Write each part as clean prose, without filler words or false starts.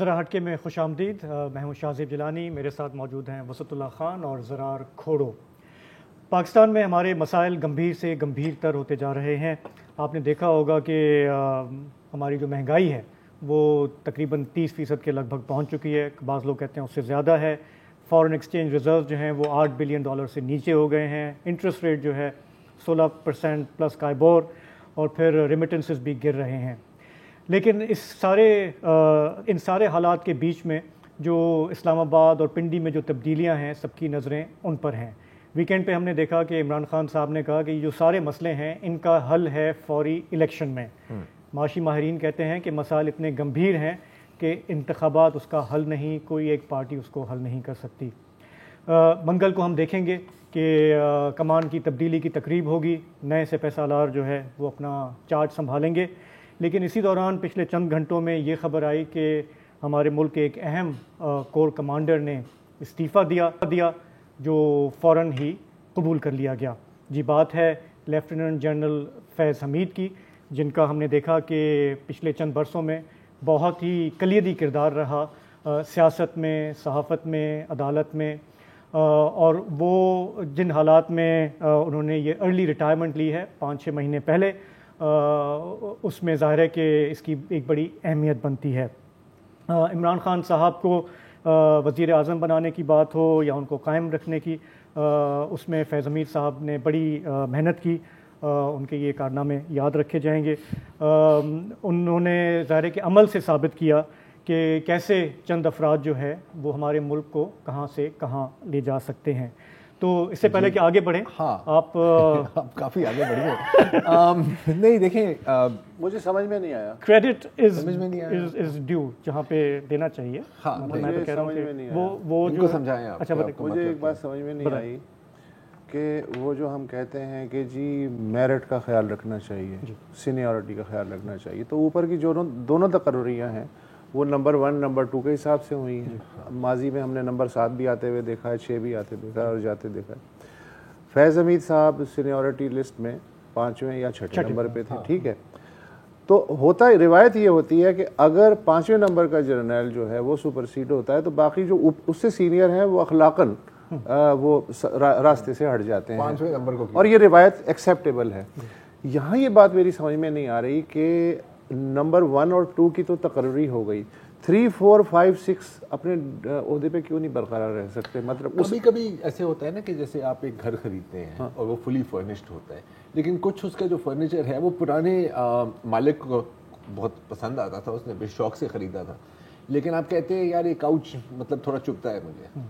ذرا ہٹکے میں خوش آمدید. میں ہوں شاہزیب جیلانی، میرے ساتھ موجود ہیں وسط اللہ خان اور زرار کھوڑو. پاکستان میں ہمارے مسائل گمبھیر سے گمبھیر تر ہوتے جا رہے ہیں. آپ نے دیکھا ہوگا کہ ہماری جو مہنگائی ہے وہ تقریباً 30% کے لگ بھگ پہنچ چکی ہے. بعض لوگ کہتے ہیں اس سے زیادہ ہے. فارن ایکسچینج ریزرو جو ہیں وہ $8 بلین سے نیچے ہو گئے ہیں. انٹرسٹ ریٹ جو ہے 16% پلس کائبور، اور پھر ریمیٹنسز بھی گر رہے ہیں. لیکن ان سارے حالات کے بیچ میں جو اسلام آباد اور پنڈی میں جو تبدیلیاں ہیں سب کی نظریں ان پر ہیں. ویکینڈ پہ ہم نے دیکھا کہ عمران خان صاحب نے کہا کہ یہ جو سارے مسئلے ہیں ان کا حل ہے فوری الیکشن میں. معاشی ماہرین کہتے ہیں کہ مسائل اتنے گمبھیر ہیں کہ انتخابات اس کا حل نہیں، کوئی ایک پارٹی اس کو حل نہیں کر سکتی. منگل کو ہم دیکھیں گے کہ کمان کی تبدیلی کی تقریب ہوگی. نئے سپہ سالار جو ہے وہ اپنا چارج سنبھالیں گے. لیکن اسی دوران پچھلے چند گھنٹوں میں یہ خبر آئی کہ ہمارے ملک کے ایک اہم کور کمانڈر نے استعفیٰ دیا جو فوراً ہی قبول کر لیا گیا. جی بات ہے لیفٹیننٹ جنرل فیض حمید کی، جن کا ہم نے دیکھا کہ پچھلے چند برسوں میں بہت ہی کلیدی کردار رہا سیاست میں، صحافت میں، عدالت میں. اور وہ جن حالات میں انہوں نے یہ ارلی ریٹائرمنٹ لی ہے 5-6 مہینے پہلے، اس میں ظاہر ہے کہ اس کی ایک بڑی اہمیت بنتی ہے. عمران خان صاحب کو وزیر اعظم بنانے کی بات ہو یا ان کو قائم رکھنے کی، اس میں فیض حمید صاحب نے بڑی محنت کی. ان کے یہ کارنامے یاد رکھے جائیں گے. انہوں نے ظاہر ہے کہ عمل سے ثابت کیا کہ کیسے چند افراد جو ہے وہ ہمارے ملک کو کہاں سے کہاں لے جا سکتے ہیں. تو اس سے پہلے کہ آگے بڑھیں، ہاں آپ کافی آگے بڑھ گئے. نہیں دیکھیں، مجھے سمجھ میں نہیں آیا. کریڈٹ از ڈیو جہاں پہ دینا چاہیے. میں تو کہہ رہا ہوں کہ وہ جو سمجھائیں آپ. اچھا مجھے ایک بات سمجھ میں نہیں آئی کہ وہ جو ہم کہتے ہیں کہ جی میرٹ کا خیال رکھنا چاہیے، سینیورٹی کا خیال رکھنا چاہیے، تو اوپر کی جو دونوں تقرریاں ہیں وہ نمبر 1 نمبر 2 کے حساب سے ہوئی ہیں. ماضی میں ہم نے نمبر 7 بھی آتے ہوئے دیکھا ہے، 6 بھی آتے دیکھا ہے اور جاتے دیکھا ہے. فیض حمید صاحب سینیورٹی لسٹ میں 5ویں یا 6 نمبر پہ تھے. ٹھیک ہے، تو روایت یہ ہوتی ہے کہ اگر 5ویں نمبر کا جرنیل جو ہے وہ سپرسیڈ ہوتا ہے تو باقی جو اس سے سینئر ہیں وہ اخلاقاً وہ راستے سے ہٹ جاتے ہیں 5ویں نمبر کو، اور یہ روایت ایکسیپٹیبل ہے. یہاں یہ بات میری سمجھ میں نہیں آ رہی کہ نمبر 1 اور 2 کی تو تقرری ہو گئی، 3, 4, 5, 6 اپنے عہدے پہ کیوں نہیں برقرار رہ سکتے؟ مطلب کبھی ایسے ہوتا ہے نا کہ جیسے آپ ایک گھر خریدتے ہیں اور وہ فلی فرنشڈ ہوتا ہے، لیکن کچھ اس کا جو فرنیچر ہے وہ پرانے مالک کو بہت پسند آتا تھا، اس نے بے شوق سے خریدا تھا، لیکن آپ کہتے ہیں یار یہ کاؤچ مطلب تھوڑا چبھتا ہے مجھے،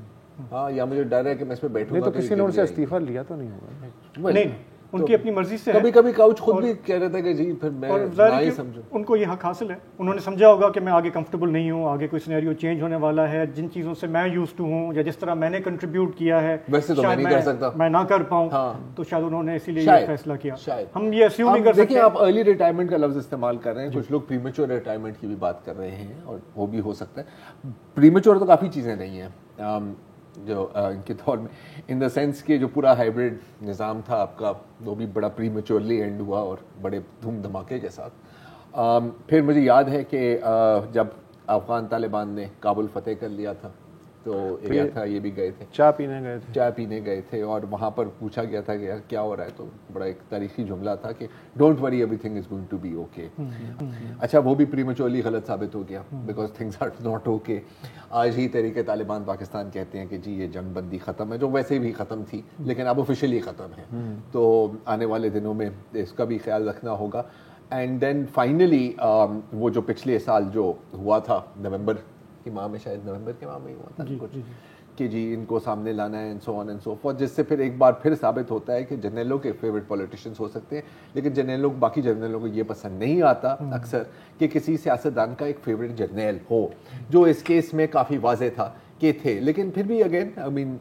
ہاں، یا مجھے ڈر ہے کہ میں اس پہ بیٹھوں گا. نہیں تو کسی نے ان سے استعفیٰ لیا تو نہیں ہوگا. نہیں، ان کی اپنی مرضی سے. کبھی کبھی کاؤچ خود بھی کہہ رہا تھا کہ جی پھر میں نہیں سمجھوں. ان کو یہ حق حاصل ہے. انہوں نے سمجھا ہوگا کہ میں آگے کمفرٹیبل نہیں ہوں، آگے کوئی سینیریو چینج ہونے والا ہے، جن چیزوں سے میں یوز ٹو ہوں یا جس طرح میں نے کنٹریبیوٹ کیا ہے ویسے تو میں نہیں کر سکتا، میں نہ کر پاؤں. تو شاید انہوں نے اسی لیے یہ فیصلہ کیا. ہم یہ اسیوم نہیں کر سکتے. دیکھیں، آپ ارلی ریٹائرمنٹ کا لفظ استعمال کر رہے ہیں، کچھ لوگ پریمیچور ریٹائرمنٹ کی بھی بات کر رہے ہیں، اور وہ بھی ہو سکتا ہے. پریمیچور تو کافی چیزیں نہیں ہیں جو ان کے دور میں، ان دا سینس کہ جو پورا ہائبرڈ نظام تھا آپ کا وہ بھی بڑا پری میچورلی اینڈ ہوا اور بڑے دھوم دھماکے کے ساتھ. پھر مجھے یاد ہے کہ جب افغان طالبان نے کابل فتح کر لیا تھا تو ایریا تھا، یہ بھی گئے تھے، چائے پینے گئے تھے، اور وہاں پر پوچھا گیا تھا کہ یار کیا ہو رہا ہے، تو بڑا ایک تاریخی جملہ تھا کہ don't worry everything is going to be okay. اچھا، وہ بھی پریمیچورلی غلط ثابت ہو گیا because things are not okay. آج ہی تحریک طالبان پاکستان کہتے ہیں کہ جی یہ جنگ بندی ختم ہے، جو ویسے بھی ختم تھی لیکن اب آفیشیلی ختم ہے. تو آنے والے دنوں میں اس کا بھی خیال رکھنا ہوگا. اینڈ دین فائنلی وہ جو پچھلے سال جو ہوا تھا نومبر کے ماہ میں، شاید نومبر کے ماہ میں ہی ہوا تھا کچھ، کہ جی ان کو سامنے لانا ہے and so on and so forth, جس سے پھر ایک بار پھر ثابت ہوتا ہے کہ جرنیلوں کے فیوریٹ پولیٹیشینز ہو سکتے ہیں، لیکن جرنیلوں باقی جرنیلوں کو یہ پسند نہیں آتا اکثر کہ کسی سیاستدان کا ایک فیوریٹ جرنیل ہو، جو اس کیس میں کافی واضح تھا کہ تھے. لیکن پھر بھی اگین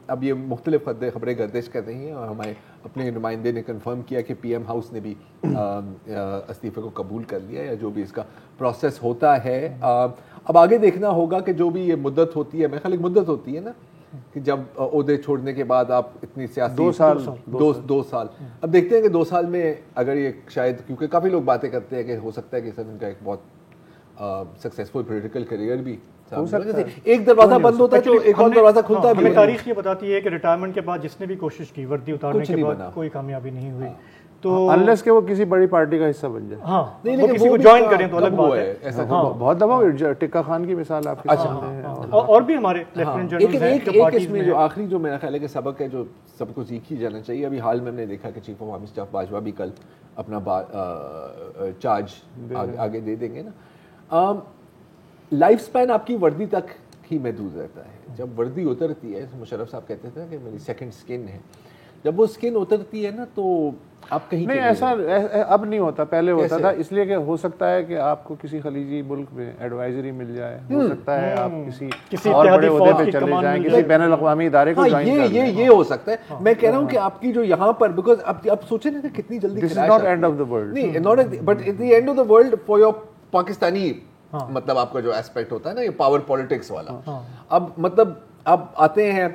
اب یہ مختلف خبریں گردش کر رہی ہیں، اور ہمارے اپنے نمائندے نے کنفرم کیا کہ پی ایم ہاؤس نے بھی استعفے کو قبول کر لیا، یا جو بھی اس کا پروسیس ہوتا ہے. اب آگے دیکھنا ہوگا کہ جو بھی یہ مدت ہوتی ہے، میرے خیال ایک مدت ہوتی ہے نا کہ جب عہدے چھوڑنے کے بعد آپ اتنی سیاسی 2 سال اب دیکھتے ہیں کہ 2 سال میں اگر یہ شاید، کیونکہ کافی لوگ باتیں کرتے ہیں کہ ہو سکتا ہے کہ سر ان کا ایک بہت سکسیزفل پولیٹیکل کیریئر بھی ایک دروازہ بند ہوتا ہے تو ایک اور دروازہ کھلتا بھی. ہمیں تاریخ یہ بتاتی ہے کہ ریٹائرمنٹ کے بعد جس نے بھی کوشش کی وردی اتارنے کے بعد کوئی کامیابی نہیں ہوئی, تو انلیس کہ وہ کسی بڑی پارٹی کا حصہ بن جائے. ہاں وہ کسی کو جوائن کریں تو الگ بات ہے. بہت دفعہ ٹکا خان کی مثال آپ کے سامنے ہے, اور بھی ہمارے لیفٹیننٹ جنرل ہیں کہ ایک اس میں جو آخری جو میرا خیال ہے کہ سبق ہے جو سب کو سیکھ ہی جانا چاہیے. ابھی حال میں ہم نے دیکھا کہ chief of army staff Bajwa بھی کل اپنا چارج آگے دے دیں گے نا. لائف سپین آپ کی وردی تک ہی محدود رہتا ہے. جب وردی اترتی ہے, مشرف صاحب کہتے تھے کہ میری سیکنڈ سکن ہے, جب وہ سکن اترتی ہے نا تو آپ کہیں نہیں, ایسا اب نہیں ہوتا, پہلے ہوتا تھا. اس لیے کہ ہو سکتا ہے کہ آپ کو کسی خلیجی ملک میں ایڈوائزری مل جائے, ہو سکتا ہے آپ کسی اور بڑے عہدے پہ چلے جائیں, کسی بین الاقوامی ادارے کو جوائن کر لیں. یہ ہو سکتا ہے. میں کہہ رہا ہوں کہ آپ کی جو یہاں پر, بیکاز اب سوچیں نا کہ کتنی جلدی, this is not end of the world, نہیں but at the end of the world for your Pakistani, مطلب آپ کا جو ایسپیکٹ ہوتا ہے نا یہ پاور پالیٹکس والا. اب مطلب آپ آتے ہیں,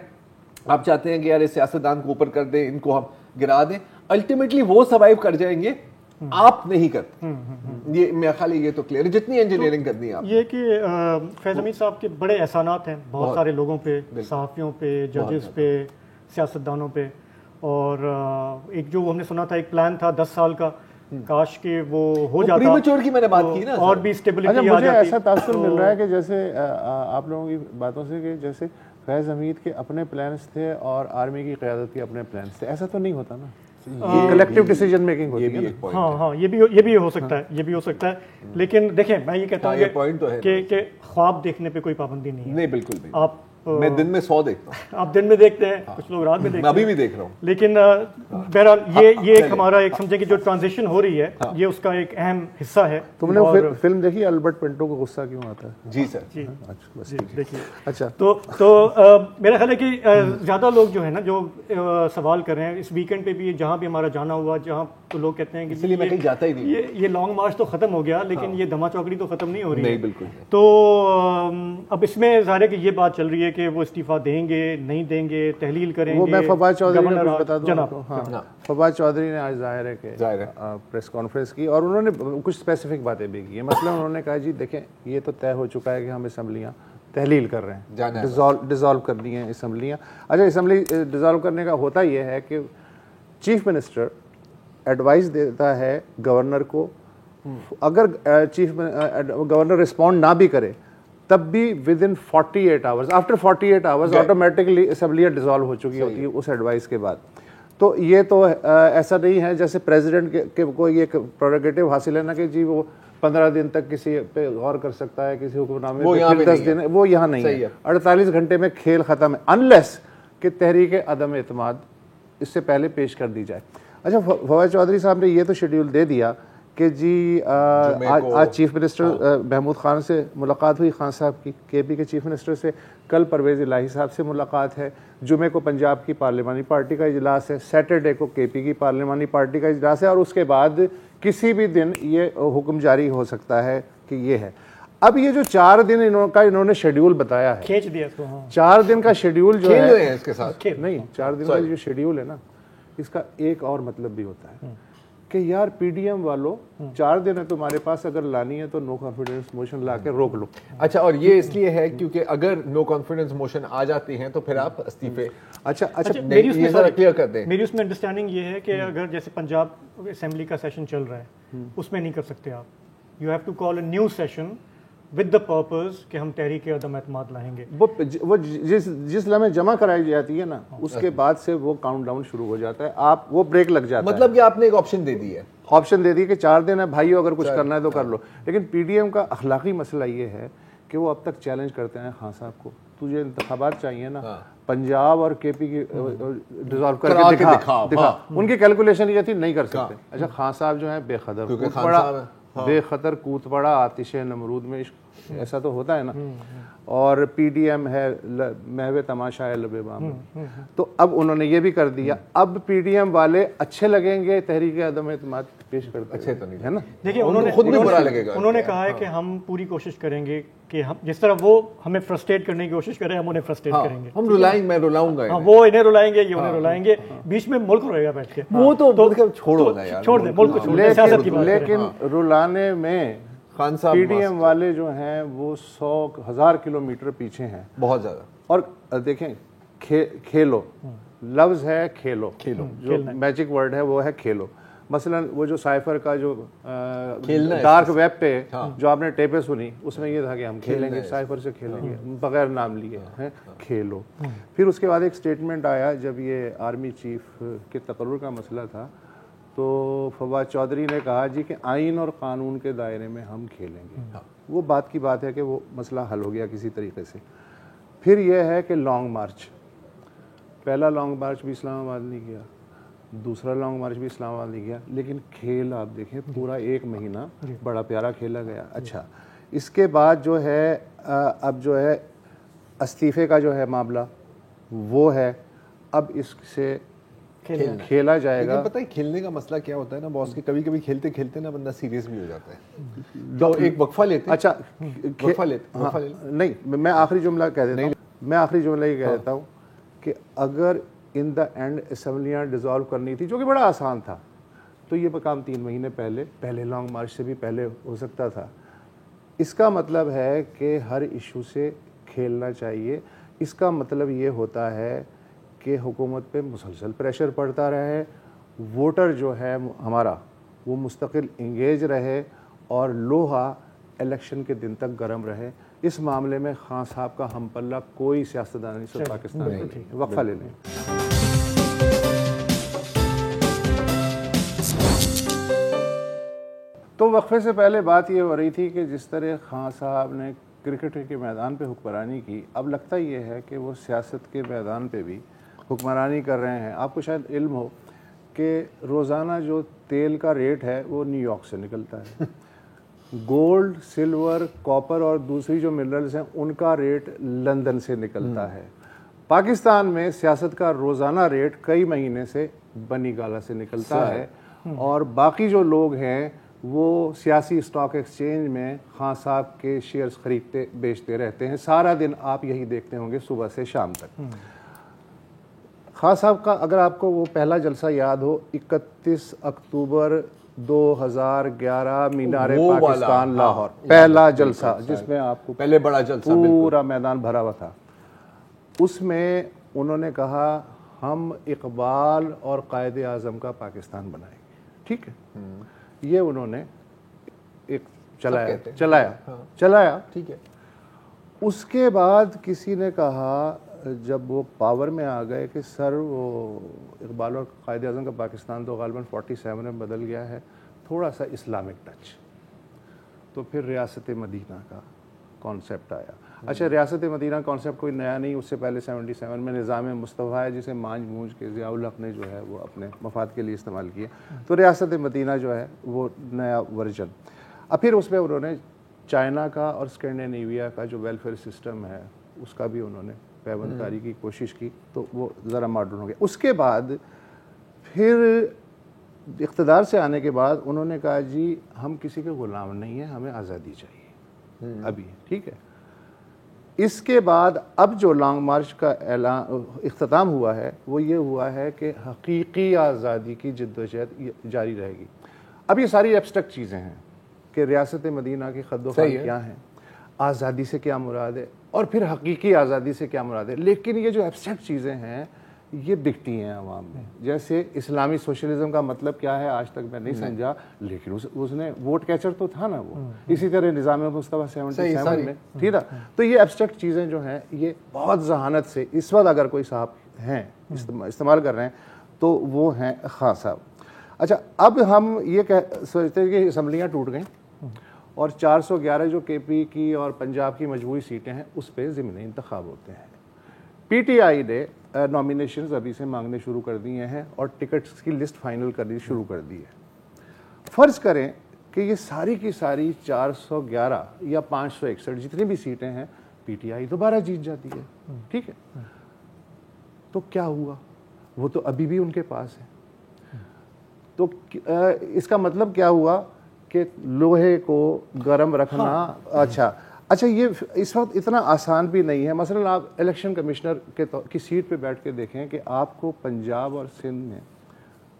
آپ چاہتے ہیں کہ یار اس سیاستدان کو اوپر کر دیں, ان کو ہم گرا دیں, الٹیمیٹلی وہ سروائیو کر جائیں گے, آپ نہیں کرتے. یہ میرا خیال ہے, یہ تو کلیئر ہے جتنی انجینئرنگ کرنی ہے آپ. یہ کہ فیض حمید صاحب کے بڑے احسانات ہیں بہت سارے لوگوں پہ, صحافیوں پہ, ججز پہ, سیاستدانوں پہ. اور ایک جو ہم نے سنا تھا ایک پلان تھا 10 سال کا, کاش کہ وہ ہو جاتا. پریمیچور کی میں نے بات کی نا, اور بھی اسٹیبلٹی آ جاتی. مجھے ایسا تاثر مل رہا ہے کہ جیسے آپ لوگوں کی باتوں سے کہ جیسے فیض حمید کے اپنے پلانس تھے اور آرمی کی قیادت کے اپنے پلانس تھے. ایسا تو نہیں ہوتا نا, کلیکٹیو ڈیسیجن میکنگ ہوتی ہے. ہاں یہ بھی ہو سکتا ہے, یہ بھی ہو سکتا ہے. لیکن دیکھیں میں یہ کہتا ہوں کہ خواب دیکھنے پہ کوئی پابندی نہیں ہے. نہیں بالکل نہیں. آپ میں دن میں 100 دیکھتا ہوں. آپ دن میں دیکھتے ہیں, کچھ لوگ رات میں دیکھتے ہیں, میں ابھی بھی دیکھ رہا ہوں. لیکن بہرحال یہ ایک ہمارا ایک سمجھیں کہ جو ٹرانزیشن ہو رہی ہے یہ اس کا ایک اہم حصہ ہے. تم نے فلم دیکھی البرٹ پنٹو کو غصہ کیوں آتا ہے؟ جی سر. جی دیکھیے. اچھا, تو میرا خیال ہے کہ زیادہ لوگ جو ہے نا جو سوال کر رہے ہیں اس ویکینڈ پہ بھی, جہاں بھی ہمارا جانا ہوا, جہاں تو لوگ کہتے ہیں کہ اس لیے میں کہیں جاتا ہی نہیں. یہ لانگ مارچ تو ختم ہو گیا, لیکن یہ دھما چوکڑی تو ختم نہیں ہو رہی ہے. بالکل. تو اب اس میں ظاہر ہے کہ یہ بات چل رہی ہے کہ وہ استعفیٰ دیں گے نہیں دیں گے, تحلیل کریں گے. وہ میں فواد چودھری نے بتا دوں. ہاں, فواد چودھری نے آج ظاہر ہے کہ پریس کانفرنس کی اور انہوں نے کچھ اسپیسیفک باتیں بھی کی ہیں. مثلا انہوں نے کہا جی دیکھیں یہ تو طے ہو چکا ہے کہ ہم اسمبلیاں تحلیل کر رہے ہیں, ڈیزالو کرنی ہیں اسمبلیاں. اچھا, اسمبلی ڈیزالو کرنے کا ہوتا یہ ہے کہ چیف منسٹر ایڈوائز دیتا ہے گورنر کو, اگر گورنر رسپونڈ نہ بھی کرے تب بھی with in 48 hours, after 48 hours automatically اسمبلیاں ڈیزالو ہو چکی ہوتی ہے اس ایڈوائز کے بعد. تو یہ تو ایسا نہیں ہے جیسے پریزیڈنٹ کے کو یہ پروگیٹو حاصل ہے نا کہ جی وہ 15 دن تک کسی پہ غور کر سکتا ہے, کسی حکم نامے پہ 10 دن, وہ یہاں نہیں ہے. 48 گھنٹے میں کھیل ختم ہے, انلیس کہ تحریک عدم اعتماد اس سے پہلے پیش کر دی جائے. اچھا, فواد چودھری صاحب نے یہ تو شیڈیول دے دیا کہ جی آج چیف منسٹر محمود خان سے ملاقات ہوئی, خان صاحب کی, کے پی کے چیف منسٹر سے, کل پرویز الہی صاحب سے ملاقات ہے, جمعے کو پنجاب کی پارلیمانی پارٹی کا اجلاس ہے, سیٹرڈے کو کے پی کی پارلیمانی پارٹی کا اجلاس ہے, اور اس کے بعد کسی بھی دن یہ حکم جاری ہو سکتا ہے کہ یہ ہے. اب یہ جو 4 دن انہوں نے شیڈیول بتایا ہے, کھینچ دیا 4 دن کا شیڈیول جو ہے اس کے ساتھ نہیں, 4 دن کا جو شیڈیول ہے نا, اس کا ایک اور مطلب بھی ہوتا ہے کہ یار پی ڈی ایم والوں 4 دن ہے تمہارے پاس, اگر لانی ہے تو نو کانفیڈنس موشن لا کے روک لو. اچھا, اور یہ اس لیے ہے کیونکہ اگر نو کانفیڈنس موشن آ جاتی ہیں تو پھر آپ استعفے. اچھا, میری اس میں انڈرسٹینڈنگ یہ ہے کہ اگر جیسے پنجاب اسمبلی کا سیشن چل رہا ہے اس میں نہیں کر سکتے آپ, you have to call a new session with the purpose کہ ہم تحریک عدم اعتماد لائیں گے. وہ جس لمحے جمع کرائی جاتی ہے نا اس کے بعد سے وہ کاؤنٹ ڈاؤن شروع ہو جاتا ہے, آپ وہ بریک لگ جاتا ہے. مطلب کہ آپ نے ایک آپشن دے دی ہے, آپشن دے دی کہ 4 دن ہے بھائیو, اگر کچھ کرنا ہے تو کر لو. لیکن پی ڈی ایم کا اخلاقی مسئلہ یہ ہے کہ وہ اب تک چیلنج کرتے ہیں خان صاحب کو, تجھے انتخابات چاہیے نا, پنجاب اور کے پی کی ڈیزالو کر کے دکھا. ان کی کیلکولیشن یہ تھی نہیں کر سکتے. اچھا, خان صاحب جو ہیں بے خطر کود پڑا آتش نمرود میں, ایسا تو ہوتا ہے نا. اور پی ڈی ایم ہے محو تماشا ہے لبے بام, تو اب انہوں نے یہ بھی کر دیا. اب پی ڈی ایم والے اچھے لگیں گے تحریک عدم اعتماد پیش کرتے, اچھے تو نہیں ہے نا. دیکھیے انہوں نے خود بھی برا لگے گا, انہوں نے کہا ہے کہ ہم پوری کوشش کریں گے کہ ہم جس طرح وہ ہمیں فرسٹریٹ کرنے کی کوشش کریں ہم انہیں فرسٹریٹ کریں گے. ہم رلائیں, میں رلاؤں گا, وہ انہیں رلائیں گے, یہ انہیں رلائیں گے, بیچ میں ملک روئے گا بیٹھ کے. وہ تو چھوڑو نا یار, چھوڑ دیں ملک کو, چھوڑ دیں سیاست کی بات. لیکن رلانے میں خان صاحب پی ٹی ایم والے جو ہیں وہ 100,000 کلومیٹر پیچھے ہیں بہت زیادہ. اور دیکھیں کھیلو لفظ ہے کھیلو جو میجک ورڈ ہے وہ ہے کھیلو. مثلا وہ جو سائفر کا جو ڈارک ویب پہ جو آپ نے ٹیپیں سنی اس میں یہ تھا کہ ہم کھیلیں گے سائفر سے کھیلیں گے بغیر نام لیے ہیں کھیلو. پھر اس کے بعد ایک سٹیٹمنٹ آیا جب یہ آرمی چیف کے تقرر کا مسئلہ تھا تو فواد چودھری نے کہا جی کہ آئین اور قانون کے دائرے میں ہم کھیلیں گے. وہ بات کی بات ہے کہ وہ مسئلہ حل ہو گیا کسی طریقے سے. پھر یہ ہے کہ لانگ مارچ, پہلا لانگ مارچ بھی اسلام آباد نہیں گیا, دوسرا لانگ مارچ بھی اسلام آباد نہیں گیا, لیکن کھیل آپ دیکھیں پورا 1 مہینہ بڑا پیارا کھیلا گیا. اچھا اس کے بعد جو ہے اب جو ہے استعفے کا جو ہے معاملہ وہ ہے, اب اس سے کھیلا جائے گا. پتہ ہے کھیلنے کا مسئلہ کیا ہوتا ہے نا باس, کہ کبھی کبھی کھیلتے کھیلتے نا بندہ سیریس بھی ہو جاتا ہے. تو ایک وقفہ لیتے ہیں. اچھا وقفہ لیتے نہیں, میں آخری جملہ کہہ دیتا ہوں, میں آخری جملہ یہ کہہ دیتا ہوں کہ اگر ان دا اینڈ اسمبلیاں ڈیزالو کرنی تھی جو کہ بڑا آسان تھا تو یہ مقام 3 مہینے پہلے لانگ مارچ سے بھی پہلے ہو سکتا تھا. اس کا مطلب ہے کہ ہر ایشو سے کھیلنا چاہیے. اس کا مطلب یہ ہوتا ہے کہ حکومت پہ مسلسل پریشر پڑتا رہے, ووٹر جو ہے ہمارا وہ مستقل انگیج رہے اور لوہا الیکشن کے دن تک گرم رہے. اس معاملے میں خان صاحب کا ہم پلہ کوئی سیاستدان سے پاکستان میں نہیں. وقفہ لے لیں. تو وقفے سے پہلے بات یہ ہو رہی تھی کہ جس طرح خان صاحب نے کرکٹ کے میدان پہ حکمرانی کی, اب لگتا یہ ہے کہ وہ سیاست کے میدان پہ بھی حکمرانی کر رہے ہیں. آپ کو شاید علم ہو کہ روزانہ جو تیل کا ریٹ ہے وہ نیو یارک سے نکلتا ہے. گولڈ, سلور, کاپر اور دوسری جو منرلز ہیں ان کا ریٹ لندن سے نکلتا ہے. پاکستان میں سیاست کا روزانہ ریٹ کئی مہینے سے بنی گالا سے نکلتا ہے, اور باقی جو لوگ ہیں وہ سیاسی اسٹاک ایکسچینج میں خان صاحب کے شیئرز خریدتے بیچتے رہتے ہیں. سارا دن آپ یہی دیکھتے ہوں گے صبح سے شام تک. خان صاحب کا اگر آپ کو وہ پہلا جلسہ یاد ہو 31 اکتوبر 2011 مینار پاکستان لاہور, پہلا جلسہ جس میں آپ کو پہلے بڑا جلسہ پورا میدان بھرا ہوا تھا, اس میں انہوں نے کہا ہم اقبال اور قائد اعظم کا پاکستان بنائیں گے. ٹھیک ہے, یہ انہوں نے ایک چلایا. ٹھیک ہے. اس کے بعد کسی نے کہا جب وہ پاور میں آ گئے کہ سر وہ اقبال اور قائد اعظم کا پاکستان تو غالباً 47 میں بدل گیا ہے, تھوڑا سا اسلامک ٹچ. تو پھر ریاست مدینہ کا کانسیپٹ آیا. اچھا ریاست مدینہ کانسیپٹ کوئی نیا نہیں, اس سے پہلے 77 میں نظام مصطفیٰ ہے جسے مانج مونج کے ضیاء الحق نے جو ہے وہ اپنے مفاد کے لیے استعمال کیا. تو ریاست مدینہ جو ہے وہ نیا ورژن. اب پھر اس میں انہوں نے چائنا کا اور اسکینڈینیویا کا جو ویلفیئر سسٹم ہے اس کا بھی انہوں نے پیوند کاری کی کوشش کی, تو وہ ذرا ماڈرن ہو گیا. اس کے بعد پھر اقتدار سے آنے کے بعد انہوں نے کہا جی ہم کسی کے غلام نہیں ہیں, ہمیں آزادی چاہیے ابھی. ٹھیک ہے. اس کے بعد اب جو لانگ مارچ کا اختتام ہوا ہے وہ یہ ہوا ہے کہ حقیقی آزادی کی جدوجہد جاری رہے گی. اب یہ ساری ایبسٹریکٹ چیزیں ہیں کہ ریاست مدینہ کی خد و خال کیا ہیں, آزادی سے کیا مراد ہے, اور پھر حقیقی آزادی سے کیا مراد ہے. لیکن یہ جو ایبسٹریکٹ چیزیں ہیں یہ بکتی ہیں عوام میں. جیسے اسلامی سوشلزم کا مطلب کیا ہے آج تک میں نہیں سمجھا, لیکن اس نے ووٹ کیچر تو تھا نا وہ. اسی طرح نظام مصطفیٰ 77 میں تھی نا. تو یہ ایبسٹریکٹ چیزیں جو ہیں یہ بہت ذہانت سے اس وقت اگر کوئی صاحب ہیں استعمال کر رہے ہیں تو وہ ہیں خان صاحب. اچھا اب ہم یہ سوچتے ہیں کہ اسمبلیاں ٹوٹ گئیں اور 411 جو کے پی کی اور پنجاب کی مجموعی سیٹیں ہیں اس پہ ضمنی انتخاب ہوتے ہیں. پی ٹی آئی نے نامینیشنز ابھی سے مانگنے شروع کر دیے ہیں اور ٹکٹس کی لسٹ فائنل کرنی شروع کر دی ہے. فرض کریں کہ یہ ساری کی ساری 411 یا 561 جتنی بھی سیٹیں ہیں پی ٹی آئی دوبارہ جیت جاتی ہے. ٹھیک ہے, تو کیا ہوا, وہ تو ابھی بھی ان کے پاس ہے. تو اس کا مطلب کیا ہوا کہ لوہے کو گرم رکھنا. اچھا یہ اس وقت اتنا آسان بھی نہیں ہے. مثلا آپ الیکشن کمشنر کی سیٹ پہ بیٹھ کے دیکھیں کہ آپ کو پنجاب اور سندھ میں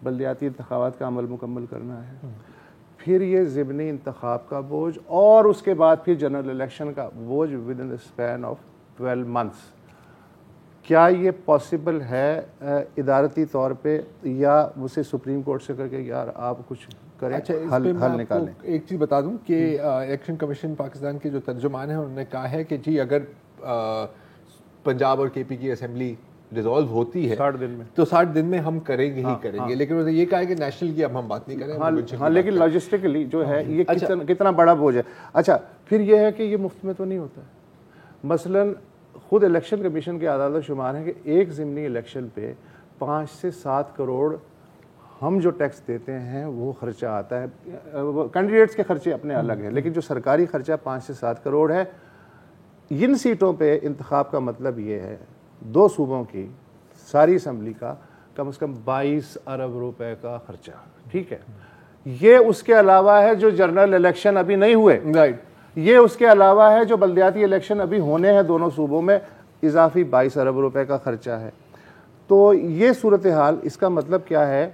بلدیاتی انتخابات کا عمل مکمل کرنا ہے, پھر یہ ضمنی انتخاب کا بوجھ اور اس کے بعد پھر جنرل الیکشن کا بوجھ with in the span of 12 months. کیا یہ پاسبل ہے ادارتی طور پہ, یا اسے سپریم کورٹ سے کر کے یار آپ کچھ کریں, حل نکالیں؟ ایک چیز بتا دوں کہ الیکشن کمیشن پاکستان کے جو ترجمان ہیں انہوں نے کہا ہے کہ جی اگر پنجاب اور کے پی کی اسمبلی ریزالو ہوتی ہے 60 دن میں تو 60 دن میں ہم کریں گے ہی کریں گے, لیکن انہوں نے یہ کہا ہے کہ نیشنل کی اب ہم بات نہیں کریں. ہاں لیکن لاجسٹکلی جو ہے یہ کتنا بڑا بوجھ ہے. اچھا پھر یہ ہے کہ یہ مفت میں تو نہیں ہوتا ہے. مثلاً خود الیکشن کمیشن کے اعداد و شمار ہیں کہ ایک ضمنی الیکشن پہ 5 سے 7 کروڑ ہم جو ٹیکس دیتے ہیں وہ خرچہ آتا ہے. کینڈیڈیٹس کے خرچے اپنے الگ ہیں, لیکن جو سرکاری خرچہ 5 سے 7 کروڑ ہے. ان سیٹوں پہ انتخاب کا مطلب یہ ہے 2 صوبوں کی ساری اسمبلی کا کم از کم 22 ارب روپے کا خرچہ. ٹھیک ہے, یہ اس کے علاوہ ہے جو جنرل الیکشن ابھی نہیں ہوئے, یہ اس کے علاوہ ہے جو بلدیاتی الیکشن ابھی ہونے ہیں دونوں صوبوں میں, اضافی 22 ارب روپے کا خرچہ ہے. تو یہ صورتحال, اس کا مطلب کیا ہے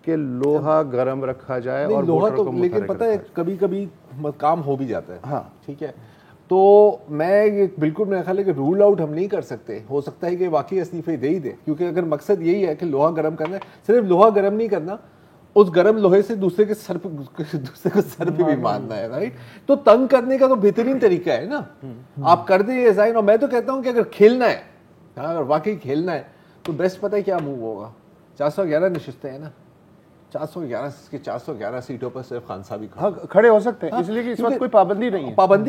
کہ لوہا گرم رکھا جائے اور لوہا تو لیکن پتہ ہے کبھی کبھی کام ہو بھی جاتا ہے. ہاں ٹھیک ہے, تو میں یہ بالکل میرا خیال ہے کہ رول آؤٹ ہم نہیں کر سکتے. ہو سکتا ہے کہ واقعی استعفے دے ہی دے, کیونکہ اگر مقصد یہی ہے کہ لوہا گرم کرنا ہے, صرف لوہا گرم نہیں کرنا, اس گرم لوہے سے دوسرے کے سر پہ بھی مارنا ہے. رائٹ, تو تنگ کرنے کا تو بہترین طریقہ ہے نا, آپ کر دیں یہ ظاہر. اور میں تو کہتا ہوں کہ اگر کھیلنا ہے, اگر واقعی کھیلنا ہے تو بیسٹ پتہ ہے کیا موو ہوگا. 411 نشستیں ہیں نا, 411 سیٹوں پر صرف خان صاحب ہی کھڑے ہو سکتے ہیں, اس لیے کہ اس وقت کوئی پابندی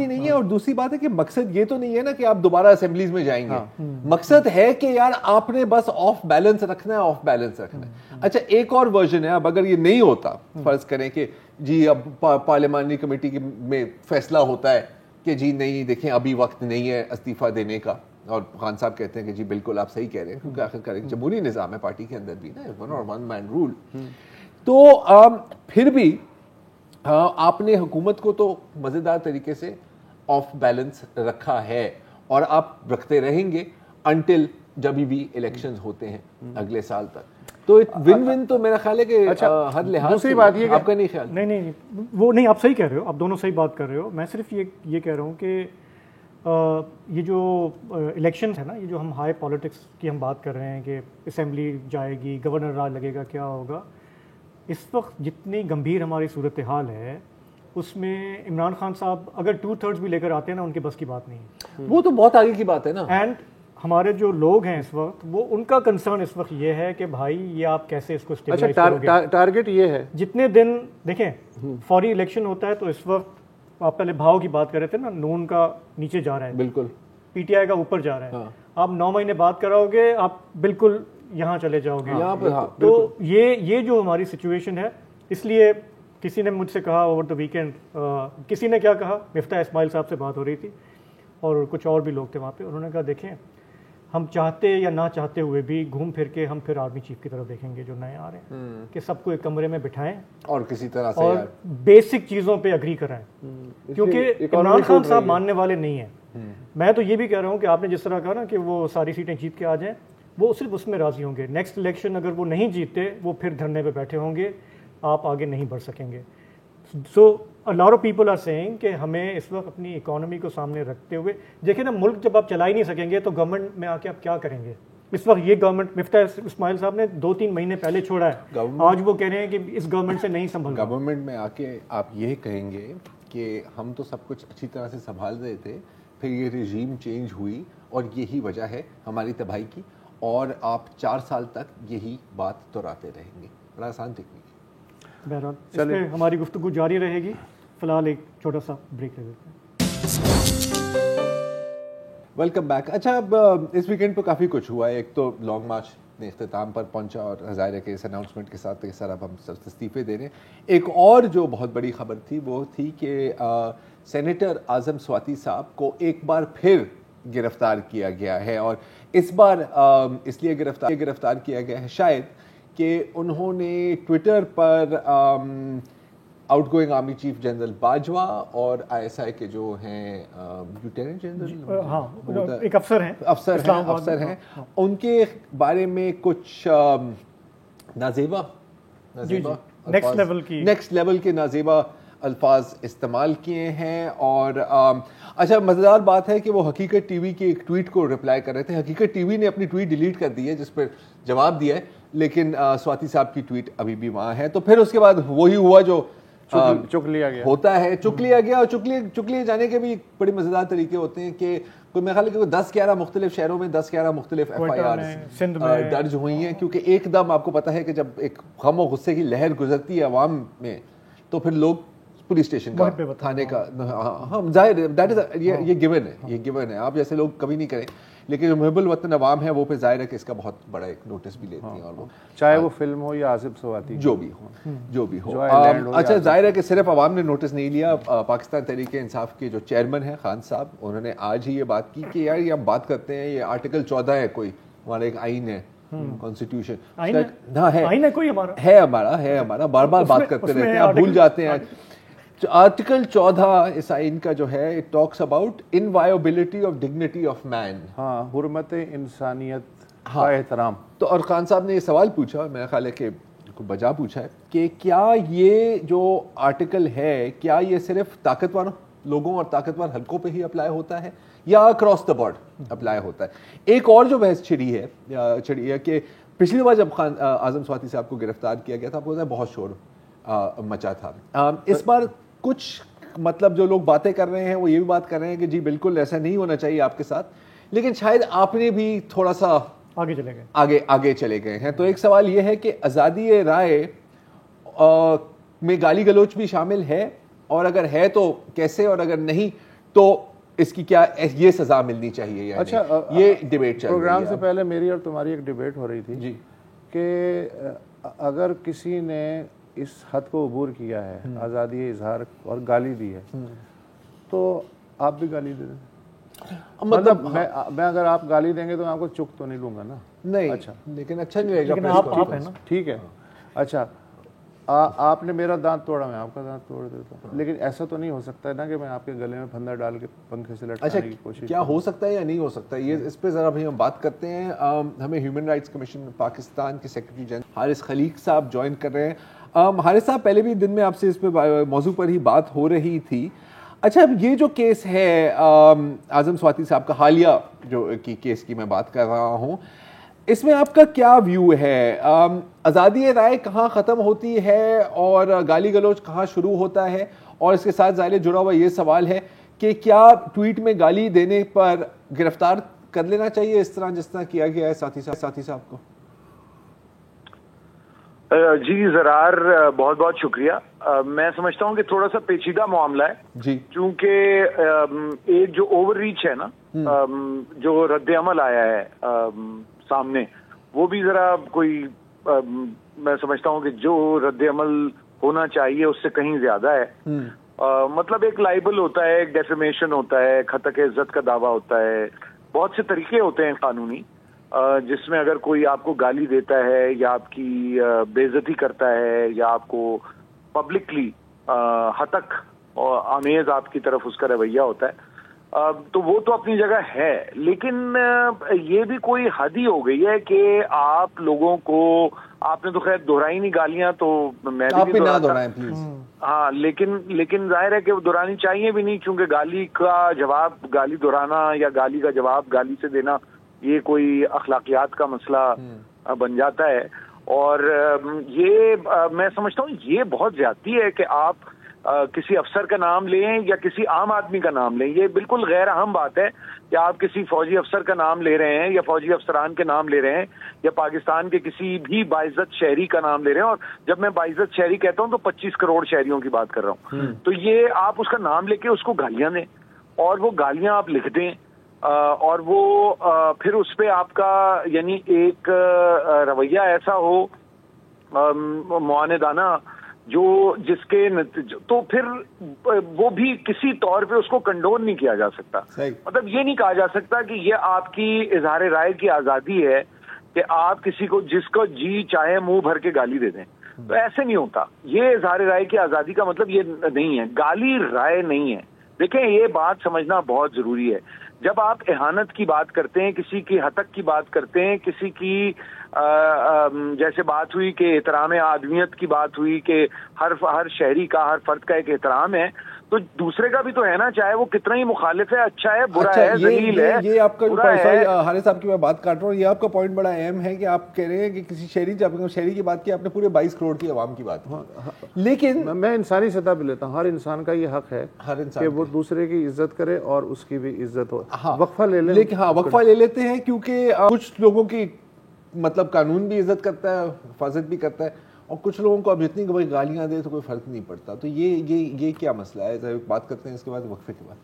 نہیں ہے. اور دوسری بات ہے کہ مقصد یہ تو نہیں ہے نا کہ آپ دوبارہ اسمبلیز میں جائیں گے. مقصد ہے کہ یار آپ نے بس آف بیلنس رکھنا ہے. اچھا ایک اور ورژن ہے, اب اگر یہ نہیں ہوتا, فرض کریں کہ جی اب پارلیمانی کمیٹی میں فیصلہ ہوتا ہے کہ جی نہیں دیکھیں ابھی وقت نہیں ہے استعفیٰ دینے کا, اور خان صاحب کہتے ہیں کہ جی بالکل آپ صحیح کہہ رہے ہیں, کیونکہ آخر ایک جمہوری نظام ہے پارٹی کے اندر بھی نا, ون مین رول. تو پھر بھی آپ نے حکومت کو تو مزیدار طریقے سے آف بیلنس رکھا ہے, اور آپ رکھتے رہیں گے انٹل جب بھی الیکشنز ہوتے ہیں اگلے سال تک. تو ون ون تو میرا خیال ہے کہ ہر لحاظ. دوسری بات یہ آپ کا نہیں خیال؟ نہیں وہ نہیں, آپ صحیح کہہ رہے ہو, آپ دونوں صحیح بات کر رہے ہو. میں صرف یہ کہہ رہا ہوں کہ یہ جو الیکشنز ہے نا, یہ جو ہم ہائی پالیٹکس کی ہم بات کر رہے ہیں کہ اسمبلی جائے گی, گورنر راج لگے گا, کیا ہوگا, اس وقت جتنی گمبھیر ہماری صورتحال ہے اس میں عمران خان صاحب اگر 2/3 بھی لے کر آتے ہیں نا, ان کے بس کی بات نہیں ہے. وہ تو بہت آگے کی بات ہے نا. اینڈ ہمارے جو لوگ ہیں اس وقت, وہ ان کا کنسرن اس وقت یہ ہے کہ بھائی یہ آپ کیسے اس کو اسٹیبلائز کرو گے. ٹارگٹ یہ ہے جتنے دن دیکھیں فوری الیکشن ہوتا ہے تو اس وقت آپ پہلے بھاؤ کی بات کر رہے تھے نا, نون کا نیچے جا رہا ہے, بالکل پی ٹی آئی کا اوپر جا رہا ہے. آپ 9 مہینے بات کراؤ گے, آپ بالکل یہاں چلے جاؤ گے. تو یہ جو ہماری سچویشن ہے, اس لیے کسی نے مجھ سے کہا اوور دا ویکینڈ, کسی نے کیا کہا, مفتاح اسماعیل صاحب سے بات ہو رہی تھی اور کچھ اور بھی لوگ تھے وہاں پہ, انہوں نے کہا دیکھیں ہم چاہتے یا نہ چاہتے ہوئے بھی گھوم پھر کے ہم پھر آرمی چیف کی طرف دیکھیں گے جو نئے آ رہے ہیں, کہ سب کو ایک کمرے میں بٹھائیں اور کسی طرح سے اور بیسک چیزوں پہ اگری کرائیں, کیونکہ عمران خان صاحب ماننے والے نہیں ہیں. میں تو یہ بھی کہہ رہا ہوں کہ آپ نے جس طرح کہا نا کہ وہ ساری سیٹیں جیت کے آ جائیں, وہ صرف اس میں راضی ہوں گے. نیکسٹ الیکشن اگر وہ نہیں جیتتے, وہ پھر دھرنے پہ بیٹھے ہوں گے, آپ آگے نہیں بڑھ سکیں گے. سو a lot of people are saying کہ ہمیں اس وقت اپنی اکانومی کو سامنے رکھتے ہوئے, دیکھیں نا ملک جب آپ چلا ہی نہیں سکیں گے تو گورنمنٹ میں آ کے آپ کیا کریں گے. اس وقت یہ گورنمنٹ مفتاح اسماعیل صاحب نے 2-3 مہینے پہلے چھوڑا ہے, آج وہ کہہ رہے ہیں کہ اس گورنمنٹ سے نہیں سنبھل. گورنمنٹ میں آ کے آپ یہ کہیں گے کہ ہم تو سب کچھ اچھی طرح سے سنبھال رہے تھے, پھر یہ رژیم چینج ہوئی اور یہی وجہ ہے ہماری تباہی کی, اور آپ 4 سال تک یہی بات دہراتے رہیں گے. بڑا آسان ٹیکنیک. بہرحال اس پہ ہماری گفتگو جاری رہے گی. فی الحال ایک چھوٹا سا بریک لے لیتے ہیں. Welcome back. اچھا اب اس ویکینڈ پہ کافی کچھ ہوا ہے. ایک تو لانگ مارچ نے اختتام پر پہنچا اور ظاہر ہے کہ اس اناؤنسمنٹ کے ساتھ کہ سر اب ہم سب استعفے دے رہے ہیں. ایک اور جو بہت بڑی خبر تھی وہ تھی کہ سینیٹر اعظم سواتی صاحب کو ایک بار پھر گرفتار کیا گیا ہے, اور اس بار اس لیے گرفتار کیا گیا ہے شاید کہ انہوں نے ٹویٹر پر out going army chief general Bajwa اور آئی ایس آئی کے جو ہیں لیفٹیننٹ جنرل ایک افسر ہیں ان کے بارے میں کچھ نازیبہ نیکسٹ لیول کے نازیبہ الفاظ استعمال کیے ہیں. اور اچھا مزیدار بات ہے کہ وہ حقیقت ٹی وی کے ایک ٹویٹ کو رپلائی کر رہے تھے. حقیقت ٹی وی نے اپنی ٹویٹ ڈیلیٹ کر دی ہے جس پر جواب دیا ہے, لیکن سواتی صاحب کی ٹویٹ ابھی بھی وہاں ہے. تو پھر اس کے بعد وہی ہوا جو چک لیا گیا ہوتا ہے, چک لیا گیا. اور چک لیے جانے کے بھی بڑے مزیدار طریقے ہوتے ہیں کہ کوئی میرے خیال ہے کہ 10-11 مختلف شہروں میں 10-11 مختلف FIRs درج ہوئی ہیں, کیونکہ ایک دم آپ کو پتا ہے کہ جب ایک غم و غصے کی لہر گزرتی ہے عوام میں تو پھر لوگ پولیس اسٹیشن کا, تھانے کا, ہاں ظاہر دیٹ از یہ گیون ہے, یہ گیون ہے. آپ جیسے لوگ کبھی نہیں کریں, لیکن جو محب الوطن عوام ہے وہ پھر ظاہر ہے کہ اس کا بہت بڑا ایک نوٹس بھی لیتی ہیں. اور وہ چاہے وہ فلم ہو یا آصف سواتی جو بھی ہو. اچھا ظاہر ہے کہ صرف عوام نے نوٹس نہیں لیا. پاکستان تحریک انصاف کے جو چیئرمین ہیں خان صاحب, انہوں نے آج ہی یہ بات کی کہ یار یہ ہم بات کرتے ہیں, یہ آرٹیکل 14 ہے, کوئی ہمارا ایک آئین ہے, کانسٹیٹیوشن ہے ہمارا, بار بار بات کرتے رہتے ہیں, آپ بھول جاتے ہیں. آرٹیکل 14 اس آئین کا جو ہے it talks about inviolability of dignity of man, ہاں, حرمت انسانیت کا احترام. تو اور خان صاحب نے یہ سوال پوچھا, اور میرا خیال ہے کہ بجا پوچھا ہے, کہ کیا یہ جو آرٹیکل ہے کیا یہ صرف طاقتور لوگوں اور طاقتور حلقوں پہ ہی اپلائی ہوتا ہے یا اکراس دا بورڈ اپلائی ہوتا ہے. ایک اور جو بحث چھڑی ہے کہ پچھلی بار جب خان اعظم سواتی صاحب کو گرفتار کیا گیا تھا, آپ کو پتا ہے بہت شور مچا تھا. اس بار کچھ مطلب جو لوگ باتیں کر رہے ہیں وہ یہ بھی بات کر رہے ہیں کہ جی بالکل ایسا نہیں ہونا چاہیے آپ کے ساتھ, لیکن شاید آپ نے بھی تھوڑا سا آگے چلے گئے ہیں. تو ایک سوال یہ ہے کہ آزادی رائے میں گالی گلوچ بھی شامل ہے, اور اگر ہے تو کیسے, اور اگر نہیں تو اس کی کیا یہ سزا ملنی چاہیے یا اچھا نہیں؟ یہ ڈیبیٹ چل رہی ہے. پروگرام سے پہلے میری اور تمہاری ایک ڈیبیٹ ہو رہی تھی جی کہ اگر کسی نے اس حد کو عبور کیا ہے, آزادی اظہار اور گالی دی ہے, تو آپ بھی گالی دے دیں. مطلب میں اگر آپ گالی دیں گے تو میں آپ کو چک تو نہیں لوں گا نا. نہیں, اچھا لیکن اچھا نہیں رہے گا. آپ ہے نا, ٹھیک ہے. اچھا آپ نے میرا دانت توڑا, میں آپ کا دانت توڑ دیتا ہوں, لیکن ایسا تو نہیں ہو سکتا ہے نا کہ میں آپ کے گلے میں پھندا ڈال کے پنکھے سے لٹکانے کی کوشش. کیا ہو سکتا ہے یا نہیں ہو سکتا, یہ اس پہ ذرا بھی ہم بات کرتے ہیں. ہمیں ہیومن رائٹس کمیشن پاکستان کے سیکرٹری جنرل حارث خلیق صاحب جوائن کر رہے ہیں. حارث صاحب, پہلے بھی دن میں آپ سے اس پہ موضوع پر ہی بات ہو رہی تھی. اچھا, اب یہ جو کیس ہے اعظم سواتی صاحب کا, حالیہ جو کیس کی میں بات کر رہا ہوں, اس میں آپ کا کیا ویو ہے؟ آزادی رائے کہاں ختم ہوتی ہے اور گالی گلوچ کہاں شروع ہوتا ہے؟ اور اس کے ساتھ ظاہر جڑا ہوا یہ سوال ہے کہ کیا ٹویٹ میں گالی دینے پر گرفتار کر لینا چاہیے اس طرح جس طرح کیا گیا ہے ساتھی صاحب کو؟ جی زرار, بہت بہت شکریہ. میں سمجھتا ہوں کہ تھوڑا سا پیچیدہ معاملہ ہے جی, چونکہ ایک جو اوور ریچ ہے نا, جو رد عمل آیا ہے سامنے, وہ بھی ذرا کوئی میں سمجھتا ہوں کہ جو رد عمل ہونا چاہیے اس سے کہیں زیادہ ہے. مطلب ایک لائبل ہوتا ہے, ایک ڈیفیمیشن ہوتا ہے, خطا عزت کا دعویٰ ہوتا ہے, بہت سے طریقے ہوتے ہیں قانونی جس میں اگر کوئی آپ کو گالی دیتا ہے یا آپ کی بے عزتی کرتا ہے یا آپ کو پبلکلی ہتک اور آمیز آپ کی طرف اس کا رویہ ہوتا ہے, تو وہ تو اپنی جگہ ہے. لیکن یہ بھی کوئی حد ہی ہو گئی ہے کہ آپ لوگوں کو, آپ نے تو خیر دہرائی نہیں گالیاں, تو میں بھی نہ دہرائیں پلیز. ہاں, لیکن ظاہر ہے کہ وہ دہرانی چاہیے بھی نہیں, چونکہ گالی کا جواب گالی دہرانا یا گالی کا جواب گالی سے دینا یہ کوئی اخلاقیات کا مسئلہ بن جاتا ہے. اور یہ میں سمجھتا ہوں یہ بہت زیادتی ہے کہ آپ کسی افسر کا نام لیں یا کسی عام آدمی کا نام لیں. یہ بالکل غیر اہم بات ہے کہ آپ کسی فوجی افسر کا نام لے رہے ہیں یا فوجی افسران کے نام لے رہے ہیں یا پاکستان کے کسی بھی باعزت شہری کا نام لے رہے ہیں. اور جب میں باعزت شہری کہتا ہوں تو 25 کروڑ شہریوں کی بات کر رہا ہوں. تو یہ آپ اس کا نام لے کے اس کو گالیاں دیں اور وہ گالیاں آپ لکھ دیں اور وہ پھر اس پہ آپ کا یعنی ایک رویہ ایسا ہو معاندانہ جو جس کے تو پھر وہ بھی کسی طور پہ اس کو کنڈون نہیں کیا جا سکتا. مطلب یہ نہیں کہا جا سکتا کہ یہ آپ کی اظہار رائے کی آزادی ہے کہ آپ کسی کو جس کو جی چاہے منہ بھر کے گالی دے دیں. تو ایسے نہیں ہوتا. یہ اظہار رائے کی آزادی کا مطلب یہ نہیں ہے, گالی رائے نہیں ہے. دیکھیں یہ بات سمجھنا بہت ضروری ہے. جب آپ اہانت کی بات کرتے ہیں, کسی کی ہتک کی بات کرتے ہیں, کسی کی جیسے بات ہوئی کہ احترام آدمیت کی بات ہوئی کہ ہر شہری کا، ہر فرد کا ایک احترام ہے، تو دوسرے کا بھی تو ہے نا، چاہے وہ کتنا ہی مخالف ہے، اچھا ہے، برا ہے، ذلیل ہے. یہ آپ کا حارث صاحب کی میں بات کاٹ رہا ہوں، یہ آپ کا پوائنٹ بڑا اہم ہے کہ آپ کہہ رہے ہیں کہ کسی شہری کی بات کی آپ نے پورے 22 کروڑ کی عوام کی بات. لیکن میں انسانی سطح پہ لیتا ہوں، ہر انسان کا یہ حق ہے کہ وہ دوسرے کی عزت کرے اور اس کی بھی عزت ہو. وقفہ لے لیں. لیکن وقفہ لے لیتے ہیں کیونکہ کچھ لوگوں کی مطلب قانون بھی عزت کرتا ہے، حفاظت بھی کرتا ہے، اور کچھ لوگوں کو اب جتنی کوئی گالیاں دے تو کوئی فرق نہیں پڑتا. تو یہ کیا مسئلہ ہے؟ بات کرتے ہیں اس کے بعد وقفے کے بعد.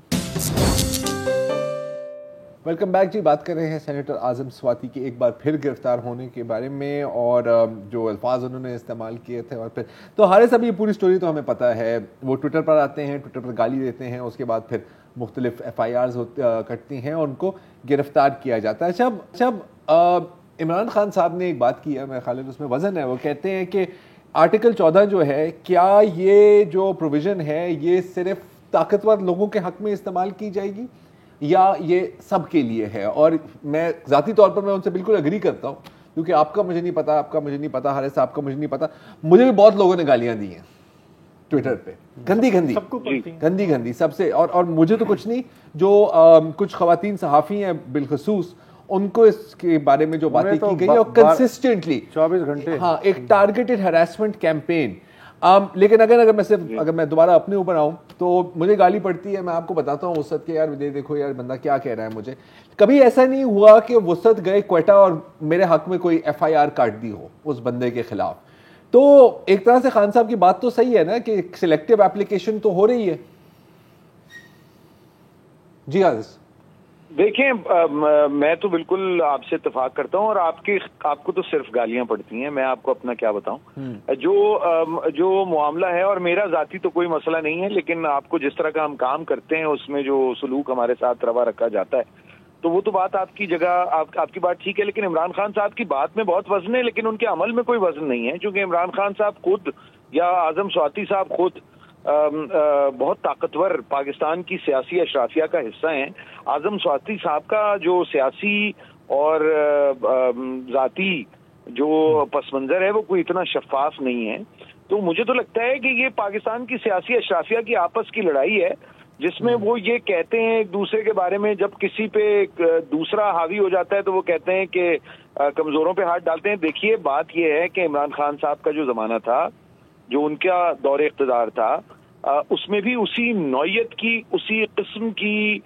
ویلکم بیک جی. بات کر رہے ہیں سینیٹر اعظم سواتی کی ایک بار پھر گرفتار ہونے کے بارے میں اور جو الفاظ انہوں نے استعمال کیے تھے. اور پھر تو حارث صاحب یہ پوری سٹوری تو ہمیں پتہ ہے، وہ ٹویٹر پر آتے ہیں، ٹویٹر پر گالی دیتے ہیں، اس کے بعد پھر مختلف FIRs کٹتی ہیں اور ان کو گرفتار کیا جاتا ہے. جب عمران خان صاحب نے ایک بات کی ہے، میرے خیال میں اس میں وزن ہے، وہ کہتے ہیں کہ آرٹیکل 14 جو ہے، کیا یہ جو پروویژن ہے یہ صرف طاقتور لوگوں کے حق میں استعمال کی جائے گی یا یہ سب کے لیے ہے؟ اور میں ذاتی طور پر میں ان سے بالکل اگری کرتا ہوں، کیونکہ آپ کا مجھے نہیں پتا، حارث صاحب کا مجھے نہیں پتا، مجھے بھی بہت لوگوں نے گالیاں دی ہیں ٹویٹر پہ، گندی سب سے. اور مجھے تو کچھ نہیں، جو کچھ خواتین صحافی ہیں بالخصوص، ان کو اس کے بارے میں جو باتیں کی گئی اور کنسسٹنٹلی 24 گھنٹے ایک ٹارگیٹڈ ہراسمنٹ کیمپین. لیکن اگر میں دوبارہ اپنے اوپر آؤں تو مجھے گالی پڑتی ہے، میں آپ کو بتاتا ہوں وسعت کے، یار دیکھو یار بندہ کیا کہہ رہا ہے مجھے. کبھی ایسا نہیں ہوا کہ وسعت گئے کوئٹہ اور میرے حق میں کوئی FIR کاٹ دی ہو اس بندے کے خلاف. تو ایک طرح سے خان صاحب کی بات تو صحیح ہے نا کہ سلیکٹیو اپلیکیشن تو ہو رہی ہے. جی حارث. دیکھیں، میں تو بالکل آپ سے اتفاق کرتا ہوں، اور آپ کو تو صرف گالیاں پڑتی ہیں، میں آپ کو اپنا کیا بتاؤں. جو معاملہ ہے، اور میرا ذاتی تو کوئی مسئلہ نہیں ہے، لیکن آپ کو جس طرح کا ہم کام کرتے ہیں اس میں جو سلوک ہمارے ساتھ روا رکھا جاتا ہے، تو وہ تو بات آپ کی جگہ، آپ کی بات ٹھیک ہے. لیکن عمران خان صاحب کی بات میں بہت وزن ہے، لیکن ان کے عمل میں کوئی وزن نہیں ہے، کیونکہ عمران خان صاحب خود یا اعظم سواتی صاحب خود بہت طاقتور پاکستان کی سیاسی اشرافیہ کا حصہ ہیں. اعظم سواتی صاحب کا جو سیاسی اور ذاتی جو پس منظر ہے وہ کوئی اتنا شفاف نہیں ہے. تو مجھے تو لگتا ہے کہ یہ پاکستان کی سیاسی اشرافیہ کی آپس کی لڑائی ہے، جس میں وہ یہ کہتے ہیں ایک دوسرے کے بارے میں، جب کسی پہ دوسرا حاوی ہو جاتا ہے تو وہ کہتے ہیں کہ کمزوروں پہ ہاتھ ڈالتے ہیں. دیکھیے بات یہ ہے کہ عمران خان صاحب کا جو زمانہ تھا، جو ان کا دور اقتدار تھا، اس میں بھی اسی نوعیت کی، اسی قسم کی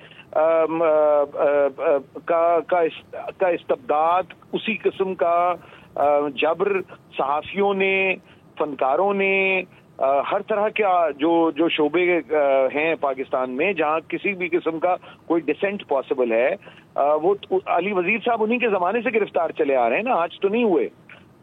کا استبداد، اسی قسم کا جبر صحافیوں نے، فنکاروں نے، ہر طرح کا جو شعبے ہیں پاکستان میں جہاں کسی بھی قسم کا کوئی ڈسینٹ پاسبل ہے، وہ علی وزیر صاحب انہی کے زمانے سے گرفتار چلے آ رہے ہیں نا، آج تو نہیں ہوئے،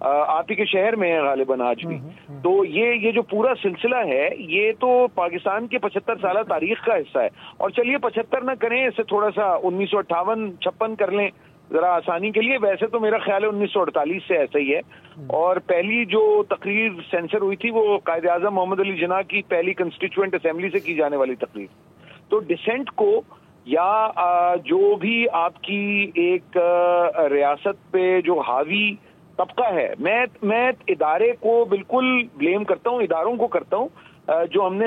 آپ ہی کے شہر میں ہیں غالباً آج بھی. تو یہ جو پورا سلسلہ ہے یہ تو پاکستان کے 75 سالہ تاریخ کا حصہ ہے. اور چلیے 75 نہ کریں، اسے تھوڑا سا 1958-56 کر لیں ذرا آسانی کے لیے. ویسے تو میرا خیال ہے 1948 سے ایسا ہی ہے. اور پہلی جو تقریر سینسر ہوئی تھی وہ قائد اعظم محمد علی جناح کی پہلی کنسٹیچوئنٹ اسمبلی سے کی جانے والی تقریر. تو ڈسینٹ کو یا جو بھی آپ کی ایک ریاست پہ جو حاوی طبقہ ہے، میں ادارے کو بالکل بلیم کرتا ہوں، اداروں کو کرتا ہوں، جو ہم نے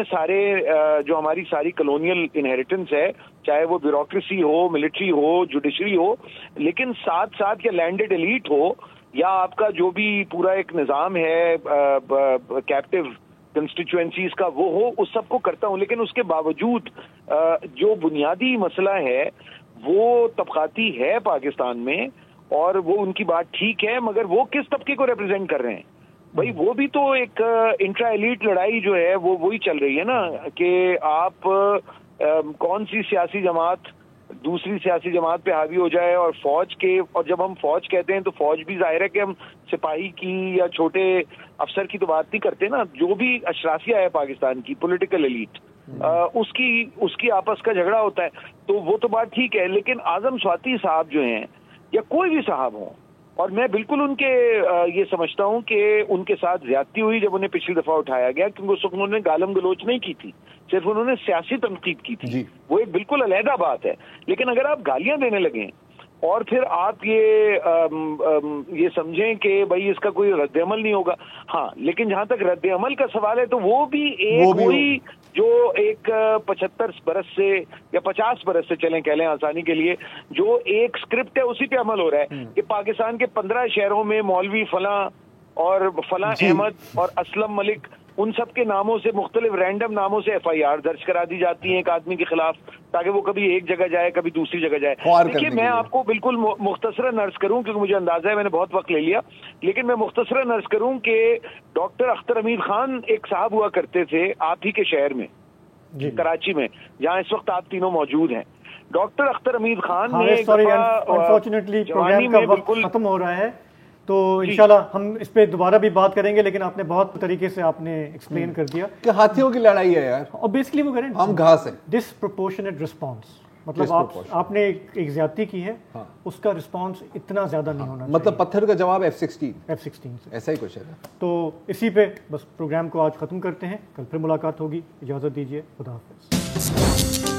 جو ہماری ساری کلونیل انہیریٹنس ہے، چاہے وہ بیوروکریسی ہو، ملٹری ہو، جوڈیشری ہو، لیکن ساتھ ساتھ یا لینڈڈ ایلیٹ ہو یا آپ کا جو بھی پورا ایک نظام ہے کیپٹیو کنسٹیچوئنسیز کا وہ ہو، اس سب کو کرتا ہوں. لیکن اس کے باوجود جو بنیادی مسئلہ ہے وہ طبقاتی ہے پاکستان میں، اور وہ ان کی بات ٹھیک ہے، مگر وہ کس طبقے کو ریپرزینٹ کر رہے ہیں بھائی؟ وہ بھی تو ایک انٹرا ایلیٹ لڑائی جو ہے وہی چل رہی ہے نا، کہ آپ کون سی سیاسی جماعت دوسری سیاسی جماعت پہ حاوی ہو جائے. اور فوج کے، اور جب ہم فوج کہتے ہیں تو فوج بھی ظاہر ہے کہ ہم سپاہی کی یا چھوٹے افسر کی تو بات نہیں کرتے نا، جو بھی اشرافیہ ہے پاکستان کی پولیٹیکل ایلیٹ، اس کی آپس کا جھگڑا ہوتا ہے. تو وہ تو بات ٹھیک ہے، لیکن اعظم سواتی صاحب جو ہیں یا کوئی بھی صاحب ہوں، اور میں بالکل ان کے یہ سمجھتا ہوں کہ ان کے ساتھ زیادتی ہوئی جب انہیں پچھلی دفعہ اٹھایا گیا، کیونکہ اس وقت انہوں نے گالم گلوچ نہیں کی تھی، صرف انہوں نے سیاسی تنقید کی تھی. وہ ایک بالکل علیحدہ بات ہے. لیکن اگر آپ گالیاں دینے لگیں اور پھر آپ یہ سمجھیں کہ بھائی اس کا کوئی رد عمل نہیں ہوگا. ہاں لیکن جہاں تک رد عمل کا سوال ہے تو وہ بھی ایک وہی جو ایک 75 برس سے یا 50 برس سے چلیں کہہ لیں آسانی کے لیے جو ایک اسکرپٹ ہے اسی پہ عمل ہو رہا ہے کہ پاکستان کے 15 شہروں میں مولوی فلاں اور فلاں احمد اور اسلم ملک ان سب کے ناموں سے مختلف رینڈم ناموں سے ایف آئی آر درج کرا دی جاتی ہیں ایک آدمی کے خلاف تاکہ وہ کبھی ایک جگہ جائے کبھی دوسری جگہ جائے. دیکھیے میں آپ کو بالکل مختصراً عرض کروں کیونکہ مجھے اندازہ ہے میں نے بہت وقت لے لیا, لیکن میں مختصراً عرض کروں کہ ڈاکٹر اختر حمید خان ایک صاحب ہوا کرتے تھے آپ ہی کے شہر میں کراچی میں جہاں اس وقت آپ تینوں موجود ہیں. ڈاکٹر اختر حمید خان نے انفارچونیٹلی پروگرام کا وقت ختم ہو رہا ہے تو انشاءاللہ ہم اس پہ دوبارہ بھی بات کریں گے, لیکن آپ نے بہت طریقے سے آپ نے ایکسپلین کر دیا کہ ہاتھیوں کی لڑائی ہے یار اور بیسکلی وہ کریں ہم گھاس ہیں ڈسپروپورشنیٹ رسپانس, مطلب آپ نے ایک زیادتی کی ہے اس کا رسپانس اتنا زیادہ نہیں ہونا مطلب پتھر کا جواب F-16 سے ایسا ہی کچھ ہے. تو اسی پہ بس پروگرام کو آج ختم کرتے ہیں, کل پھر ملاقات ہوگی, اجازت دیجیے, خدا حافظ.